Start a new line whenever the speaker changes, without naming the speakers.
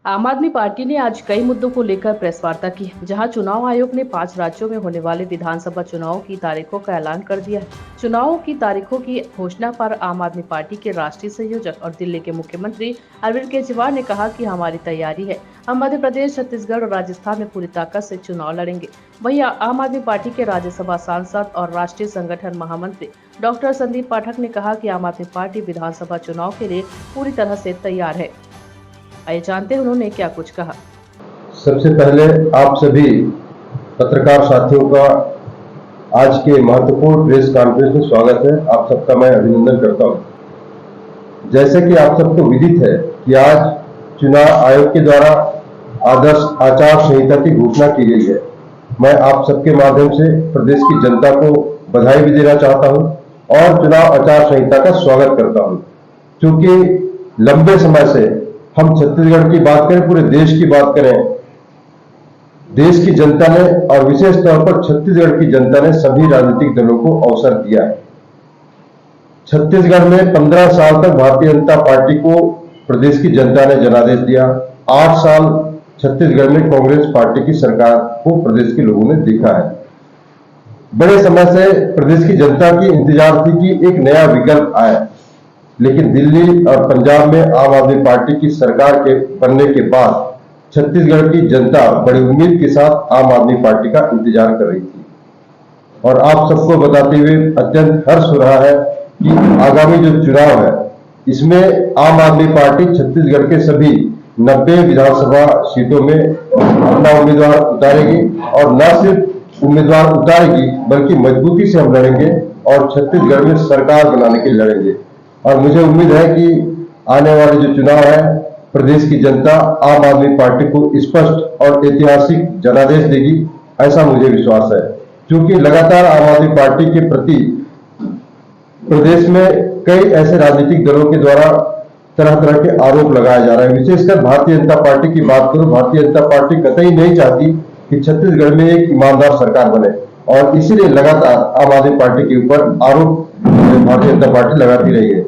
आम आदमी पार्टी ने आज कई मुद्दों को लेकर प्रेस वार्ता की, जहां चुनाव आयोग ने 5 राज्यों में होने वाले विधानसभा चुनाव की तारीखों का ऐलान कर दिया है। चुनावों की तारीखों की घोषणा पर आम आदमी पार्टी के राष्ट्रीय संयोजक और दिल्ली के मुख्यमंत्री अरविंद केजरीवाल ने कहा कि हमारी तैयारी है, हम मध्य प्रदेश, छत्तीसगढ़ और राजस्थान में पूरी ताकत से चुनाव लड़ेंगे। वहीं आम आदमी पार्टी के राज्यसभा सांसद और राष्ट्रीय संगठन महामंत्री डॉक्टर संदीप पाठक ने कहा कि आम आदमी पार्टी विधानसभा चुनाव के लिए पूरी तरह से तैयार है। आइए जानते हैं उन्होंने क्या कुछ कहा।
सबसे पहले आप सभी पत्रकार साथियों का आज के महत्वपूर्ण प्रेस कॉन्फ्रेंस में स्वागत है। आप सबका मैं अभिनंदन करता हूं। जैसे कि आप सबको विदित है कि आज चुनाव आयोग के द्वारा आदर्श आचार संहिता की घोषणा की गई है। मैं आप सबके माध्यम से प्रदेश की जनता को बधाई भी देना चाहता हूं और चुनाव आचार संहिता का स्वागत करता हूं, क्योंकि लंबे समय से हम छत्तीसगढ़ की बात करें, पूरे देश की बात करें, देश की जनता ने और विशेष तौर पर छत्तीसगढ़ की जनता ने सभी राजनीतिक दलों को अवसर दिया है। छत्तीसगढ़ में 15 साल तक भारतीय जनता पार्टी को प्रदेश की जनता ने जनादेश दिया। 8 साल छत्तीसगढ़ में कांग्रेस पार्टी की सरकार को प्रदेश के लोगों ने देखा है। बड़े समय से प्रदेश की जनता की इंतजार थी कि एक नया विकल्प आए, लेकिन दिल्ली और पंजाब में आम आदमी पार्टी की सरकार के बनने के बाद छत्तीसगढ़ की जनता बड़ी उम्मीद के साथ आम आदमी पार्टी का इंतजार कर रही थी। और आप सबको बताते हुए अत्यंत हर्ष हो रहा है कि आगामी जो चुनाव है, इसमें आम आदमी पार्टी छत्तीसगढ़ के सभी 90 विधानसभा सीटों में अपना उम्मीदवार उतारेगी, और न सिर्फ उम्मीदवार उतारेगी बल्कि मजबूती से हम लड़ेंगे और छत्तीसगढ़ में सरकार बनाने के लिए लड़ेंगे। और मुझे उम्मीद है कि आने वाले जो चुनाव है, प्रदेश की जनता आम आदमी पार्टी को स्पष्ट और ऐतिहासिक जनादेश देगी, ऐसा मुझे विश्वास है। क्योंकि लगातार आम आदमी पार्टी के प्रति प्रदेश में कई ऐसे राजनीतिक दलों के द्वारा तरह तरह के आरोप लगाए जा रहे हैं। विशेषकर भारतीय जनता पार्टी की बात करूं, भारतीय जनता पार्टी कतई नहीं चाहती कि छत्तीसगढ़ में एक ईमानदार सरकार बने, और इसीलिए लगातार आम आदमी पार्टी के ऊपर आरोप भारतीय जनता पार्टी लगाती रही है।